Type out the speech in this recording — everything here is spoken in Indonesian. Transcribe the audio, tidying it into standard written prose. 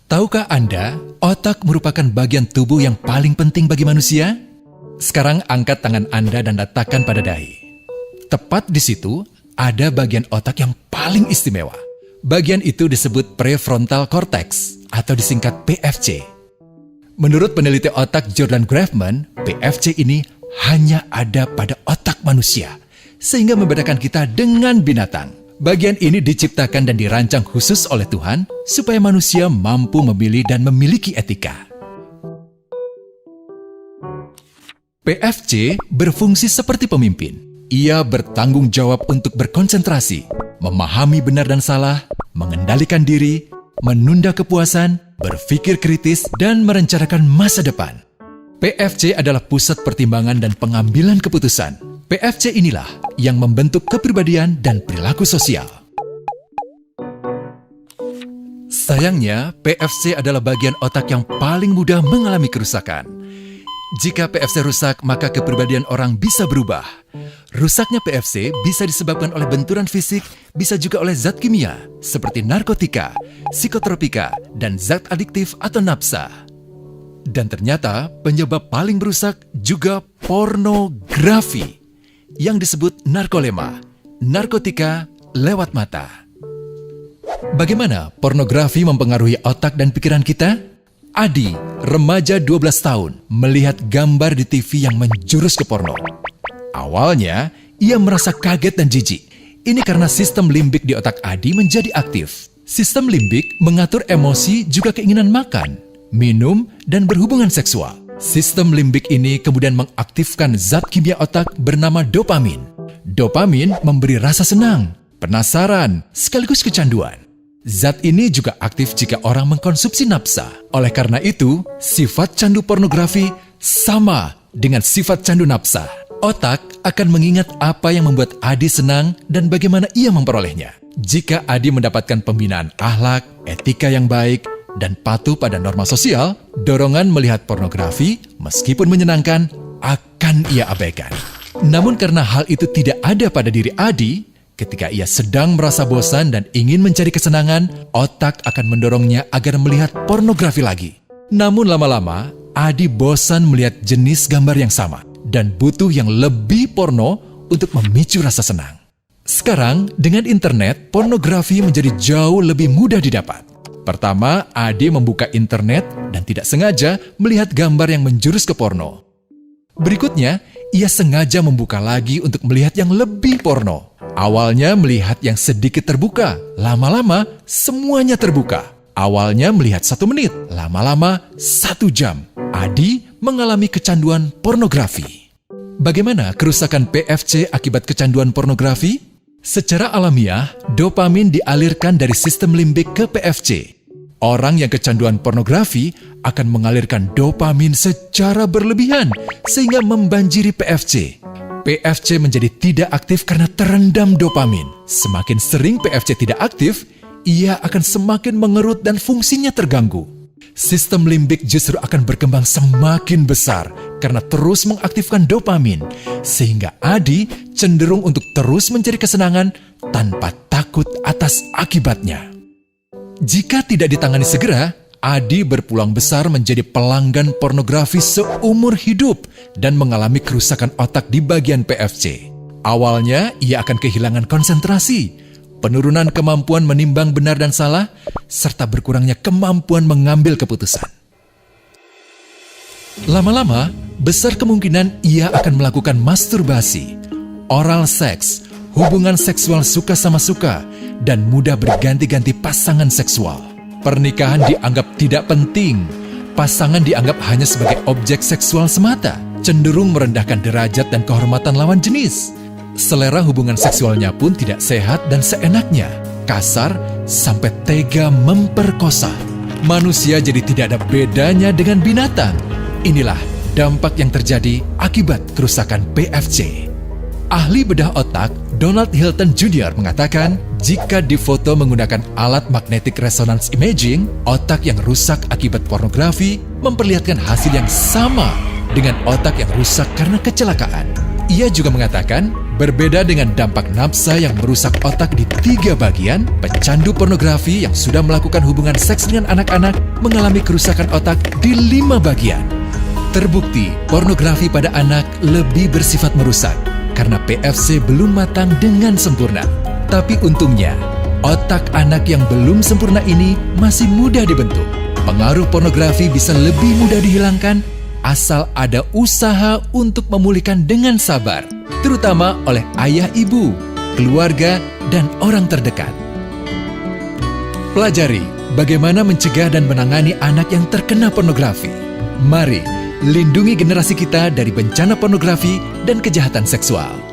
Tahukah Anda, otak merupakan bagian tubuh yang paling penting bagi manusia? Sekarang angkat tangan Anda dan letakkan pada dahi. Tepat di situ, ada bagian otak yang paling istimewa. Bagian itu disebut prefrontal cortex atau disingkat PFC. Menurut peneliti otak Jordan Grafman, PFC ini hanya ada pada otak manusia, sehingga membedakan kita dengan binatang. Bagian ini diciptakan dan dirancang khusus oleh Tuhan supaya manusia mampu memilih dan memiliki etika. PFC berfungsi seperti pemimpin. Ia bertanggung jawab untuk berkonsentrasi, memahami benar dan salah, mengendalikan diri, menunda kepuasan, berpikir kritis, dan merencanakan masa depan. PFC adalah pusat pertimbangan dan pengambilan keputusan. PFC inilah yang membentuk kepribadian dan perilaku sosial. Sayangnya, PFC adalah bagian otak yang paling mudah mengalami kerusakan. Jika PFC rusak, maka kepribadian orang bisa berubah. Rusaknya PFC bisa disebabkan oleh benturan fisik, bisa juga oleh zat kimia, seperti narkotika, psikotropika, dan zat adiktif atau nafsa. Dan ternyata penyebab paling merusak juga pornografi, yang disebut narkolema, narkotika lewat mata. Bagaimana pornografi mempengaruhi otak dan pikiran kita? Adi, remaja 12 tahun, melihat gambar di TV yang menjurus ke porno. Awalnya, ia merasa kaget dan jijik. Ini karena sistem limbik di otak Adi menjadi aktif. Sistem limbik mengatur emosi juga keinginan makan, minum, dan berhubungan seksual. Sistem limbik ini kemudian mengaktifkan zat kimia otak bernama dopamin. Dopamin memberi rasa senang, penasaran, sekaligus kecanduan. Zat ini juga aktif jika orang mengkonsumsi nafsa. Oleh karena itu, sifat candu pornografi sama dengan sifat candu nafsa. Otak akan mengingat apa yang membuat Adi senang dan bagaimana ia memperolehnya. Jika Adi mendapatkan pembinaan akhlak, etika yang baik, dan patuh pada norma sosial, dorongan melihat pornografi, meskipun menyenangkan, akan ia abaikan. Namun karena hal itu tidak ada pada diri Adi, ketika ia sedang merasa bosan dan ingin mencari kesenangan, otak akan mendorongnya agar melihat pornografi lagi. Namun lama-lama, Adi bosan melihat jenis gambar yang sama dan butuh yang lebih porno untuk memicu rasa senang. Sekarang, dengan internet, pornografi menjadi jauh lebih mudah didapat. Pertama, Adi membuka internet dan tidak sengaja melihat gambar yang menjurus ke porno. Berikutnya, ia sengaja membuka lagi untuk melihat yang lebih porno. Awalnya melihat yang sedikit terbuka, lama-lama semuanya terbuka. Awalnya melihat 1 menit, lama-lama 1 jam. Adi mengalami kecanduan pornografi. Bagaimana kerusakan PFC akibat kecanduan pornografi? Secara alamiah, dopamin dialirkan dari sistem limbik ke PFC. Orang yang kecanduan pornografi akan mengalirkan dopamin secara berlebihan sehingga membanjiri PFC. PFC menjadi tidak aktif karena terendam dopamin. Semakin sering PFC tidak aktif, ia akan semakin mengerut dan fungsinya terganggu. Sistem limbik justru akan berkembang semakin besar karena terus mengaktifkan dopamin, sehingga Adi cenderung untuk terus mencari kesenangan tanpa takut atas akibatnya. Jika tidak ditangani segera, Adi berpeluang besar menjadi pelanggan pornografi seumur hidup dan mengalami kerusakan otak di bagian PFC. Awalnya, ia akan kehilangan konsentrasi, penurunan kemampuan menimbang benar dan salah, serta berkurangnya kemampuan mengambil keputusan. Lama-lama, besar kemungkinan ia akan melakukan masturbasi, oral seks, hubungan seksual suka sama suka, dan mudah berganti-ganti pasangan seksual. Pernikahan dianggap tidak penting, pasangan dianggap hanya sebagai objek seksual semata, cenderung merendahkan derajat dan kehormatan lawan jenis. Selera hubungan seksualnya pun tidak sehat dan seenaknya, kasar sampai tega memperkosa. Manusia jadi tidak ada bedanya dengan binatang. Inilah dampak yang terjadi akibat kerusakan PFC. Ahli bedah otak Donald Hilton Jr. mengatakan, jika difoto menggunakan alat magnetic resonance imaging, otak yang rusak akibat pornografi memperlihatkan hasil yang sama dengan otak yang rusak karena kecelakaan. Ia juga mengatakan, Berbeda dengan dampak nafsa yang merusak otak di 3 bagian, pecandu pornografi yang sudah melakukan hubungan seks dengan anak-anak mengalami kerusakan otak di 5 bagian. Terbukti, pornografi pada anak lebih bersifat merusak karena PFC belum matang dengan sempurna. Tapi untungnya, otak anak yang belum sempurna ini masih mudah dibentuk. Pengaruh pornografi bisa lebih mudah dihilangkan asal ada usaha untuk memulihkan dengan sabar, terutama oleh ayah ibu, keluarga, dan orang terdekat. Pelajari bagaimana mencegah dan menangani anak yang terkena pornografi. Mari lindungi generasi kita dari bencana pornografi dan kejahatan seksual.